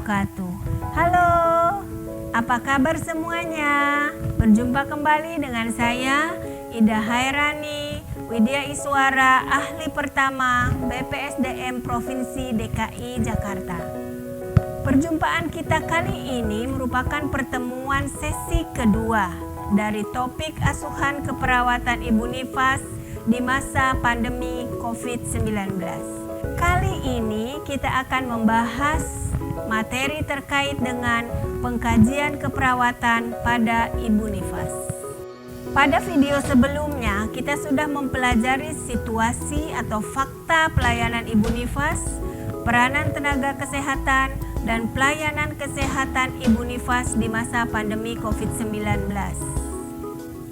wabarakatuh. Halo, apa kabar semuanya? Berjumpa kembali dengan saya Ida Hairani Widya Iswara, ahli pertama BPSDM Provinsi DKI Jakarta. Perjumpaan kita kali ini merupakan pertemuan sesi kedua dari topik asuhan keperawatan ibu nifas di masa pandemi COVID-19. Kali ini kita akan membahas materi terkait dengan pengkajian keperawatan pada ibu nifas. Pada video sebelumnya kita sudah mempelajari situasi atau fakta pelayanan ibu nifas, peranan tenaga kesehatan, dan pelayanan kesehatan ibu nifas di masa pandemi COVID-19.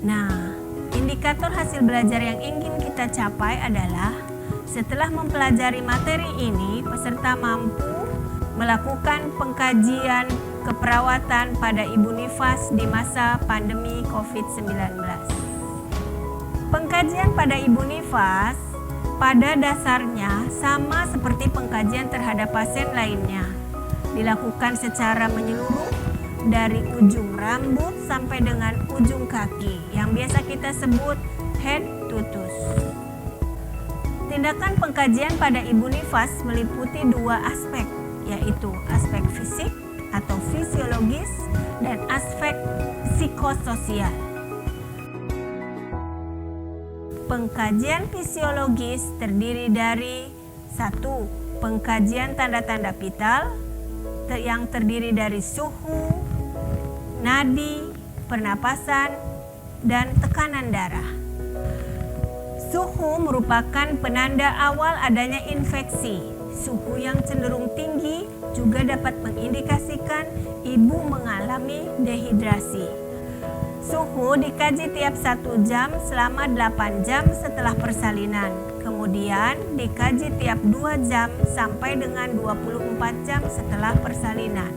Nah, indikator hasil belajar yang ingin kita capai adalah setelah mempelajari materi ini, peserta mampu melakukan pengkajian keperawatan pada ibu nifas di masa pandemi COVID-19. Pengkajian pada ibu nifas pada dasarnya sama seperti pengkajian terhadap pasien lainnya. Dilakukan secara menyeluruh dari ujung rambut sampai dengan ujung kaki yang biasa kita sebut head to toe. Tindakan pengkajian pada ibu nifas meliputi dua aspek, yaitu aspek fisik atau fisiologis dan aspek psikososial. Pengkajian fisiologis terdiri dari 1. Pengkajian tanda-tanda vital yang terdiri dari suhu, nadi, pernapasan, dan tekanan darah. Suhu merupakan penanda awal adanya infeksi. Suhu yang cenderung tinggi juga dapat mengindikasikan ibu mengalami dehidrasi. Suhu dikaji tiap 1 jam selama 8 jam setelah persalinan. Kemudian dikaji tiap 2 jam sampai dengan 24 jam setelah persalinan.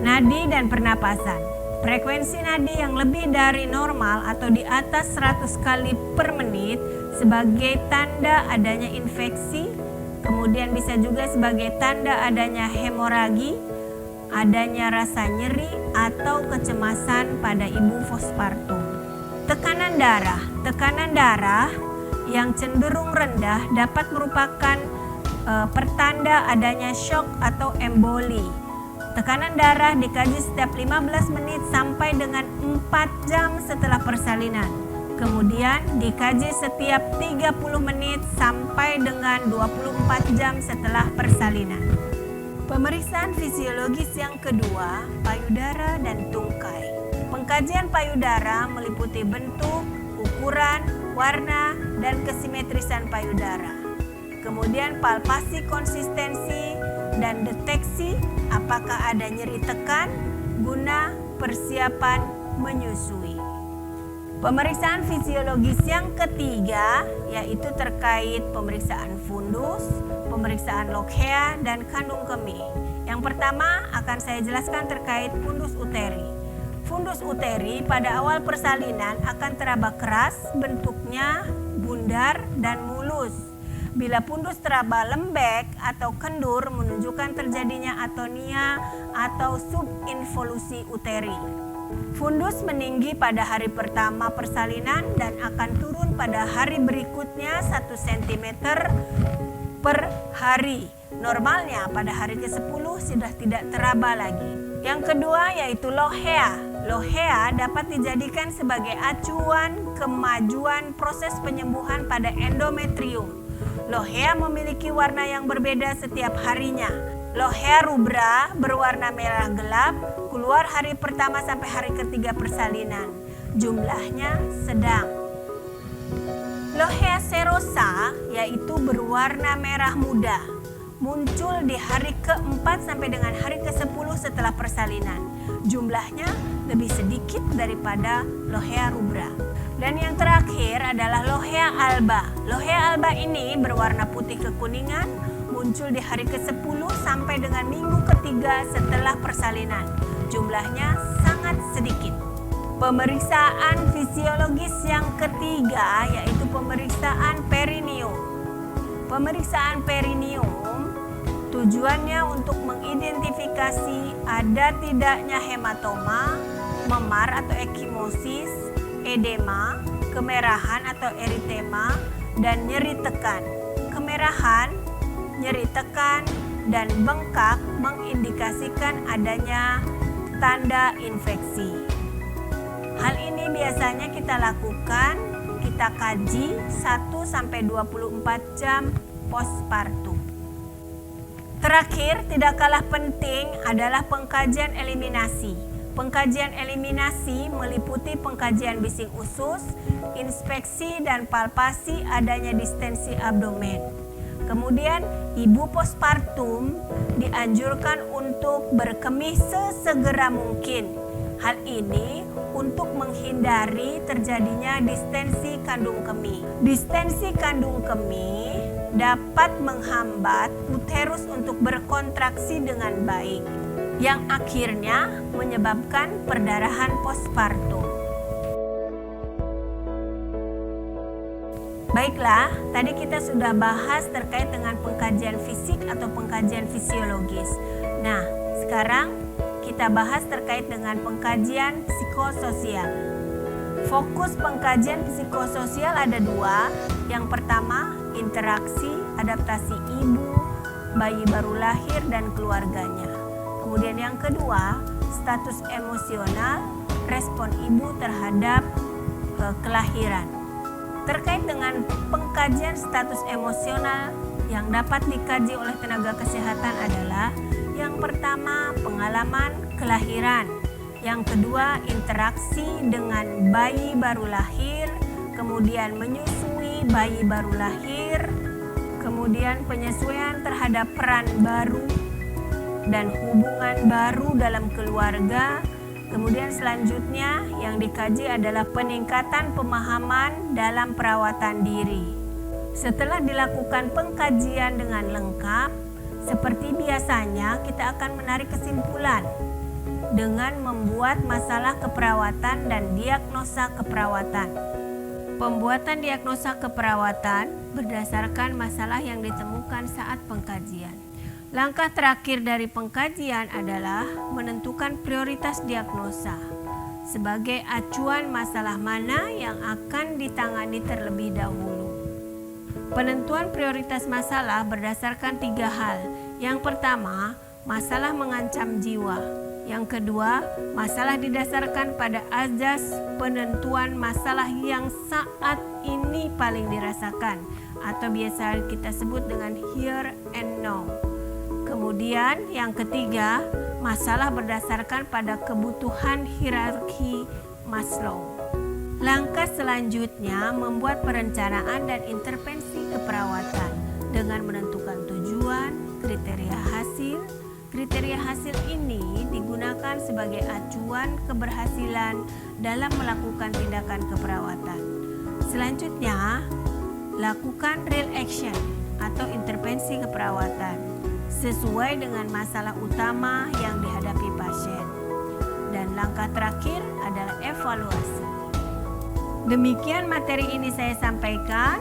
Nadi dan pernapasan. Frekuensi nadi yang lebih dari normal atau di atas 100 kali per menit sebagai tanda adanya infeksi, kemudian bisa juga sebagai tanda adanya hemoragi, adanya rasa nyeri atau kecemasan pada ibu postpartum. Tekanan darah yang cenderung rendah dapat merupakan pertanda adanya shock atau emboli. Tekanan darah dikaji setiap 15 menit sampai dengan 4 jam setelah persalinan. Kemudian dikaji setiap 30 menit sampai dengan 24 jam setelah persalinan. Pemeriksaan fisiologis yang kedua, payudara dan tungkai. Pengkajian payudara meliputi bentuk, ukuran, warna, dan kesimetrisan payudara. Kemudian palpasi konsistensi dan deteksi apakah ada nyeri tekan guna persiapan menyusui. Pemeriksaan fisiologis yang ketiga yaitu terkait pemeriksaan fundus, pemeriksaan lochea, dan kandung kemih. Yang pertama akan saya jelaskan terkait fundus uteri. Fundus uteri pada awal persalinan akan teraba keras, bentuknya bundar dan mulus. Bila fundus teraba lembek atau kendur menunjukkan terjadinya atonia atau subinvolusi uteri. Fundus meninggi pada hari pertama persalinan dan akan turun pada hari berikutnya 1 cm per hari. Normalnya pada hari ke-10 sudah tidak teraba lagi. Yang kedua yaitu lochea. Lochea dapat dijadikan sebagai acuan kemajuan proses penyembuhan pada endometrium. Lochea memiliki warna yang berbeda setiap harinya. Lochea rubra berwarna merah gelap, keluar hari pertama sampai hari ketiga persalinan. Jumlahnya sedang. Lochea serosa yaitu berwarna merah muda, muncul di hari ke-4 sampai dengan hari ke-10 setelah persalinan. Jumlahnya lebih sedikit daripada lochea rubra. Dan yang terakhir adalah lochea alba. Lochea alba ini berwarna putih kekuningan, muncul di hari ke-10 sampai dengan minggu ketiga setelah persalinan. Jumlahnya sangat sedikit. Pemeriksaan fisiologis yang ketiga yaitu pemeriksaan perineum. Pemeriksaan perineum Tujuannya untuk mengidentifikasi ada tidaknya hematoma, memar atau ekimosis, edema, kemerahan atau eritema, dan nyeri tekan. Kemerahan, nyeri tekan, dan bengkak mengindikasikan adanya tanda infeksi. Hal ini biasanya kita lakukan, kita kaji 1-24 jam postpartum. Terakhir, tidak kalah penting adalah pengkajian eliminasi. Pengkajian eliminasi meliputi pengkajian bising usus, inspeksi dan palpasi adanya distensi abdomen. Kemudian, ibu postpartum dianjurkan untuk berkemih sesegera mungkin. Hal ini untuk menghindari terjadinya distensi kandung kemih. Distensi kandung kemih dapat menghambat uterus untuk berkontraksi dengan baik, yang akhirnya menyebabkan perdarahan postpartum. Baiklah, tadi kita sudah bahas terkait dengan pengkajian fisik atau pengkajian fisiologis. Nah, sekarang kita bahas terkait dengan pengkajian psikososial. Fokus pengkajian psikososial ada dua. Yang pertama, interaksi, adaptasi ibu, bayi baru lahir dan keluarganya. Kemudian yang kedua, status emosional, respon ibu terhadap kelahiran. Terkait dengan pengkajian status emosional yang dapat dikaji oleh tenaga kesehatan adalah yang pertama, pengalaman kelahiran. Yang kedua, interaksi dengan bayi baru lahir, kemudian menyusui bayi baru lahir, kemudian penyesuaian terhadap peran baru dan hubungan baru dalam keluarga. Kemudian selanjutnya yang dikaji adalah peningkatan pemahaman dalam perawatan diri. Setelah dilakukan pengkajian dengan lengkap, seperti biasanya kita akan menarik kesimpulan dengan membuat masalah keperawatan dan diagnosa keperawatan. Pembuatan diagnosa keperawatan berdasarkan masalah yang ditemukan saat pengkajian. Langkah terakhir dari pengkajian adalah menentukan prioritas diagnosa sebagai acuan masalah mana yang akan ditangani terlebih dahulu. Penentuan prioritas masalah berdasarkan 3 hal. Yang pertama, masalah mengancam jiwa. Yang kedua, masalah didasarkan pada azas penentuan masalah yang saat ini paling dirasakan atau biasa kita sebut dengan here and now. Kemudian yang ketiga, masalah berdasarkan pada kebutuhan hierarki Maslow. Langkah selanjutnya membuat perencanaan dan intervensi keperawatan dengan menentukan tujuan, kriteria hasil. Kriteria hasil ini digunakan sebagai acuan keberhasilan dalam melakukan tindakan keperawatan. Selanjutnya, lakukan real action atau intervensi keperawatan sesuai dengan masalah utama yang dihadapi pasien. Dan langkah terakhir adalah evaluasi. Demikian materi ini saya sampaikan.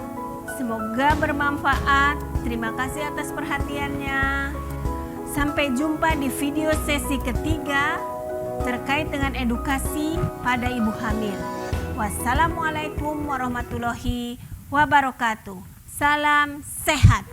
Semoga bermanfaat. Terima kasih atas perhatiannya. Sampai jumpa di video sesi ketiga terkait dengan edukasi pada ibu hamil. Wassalamualaikum warahmatullahi wabarakatuh. Salam sehat.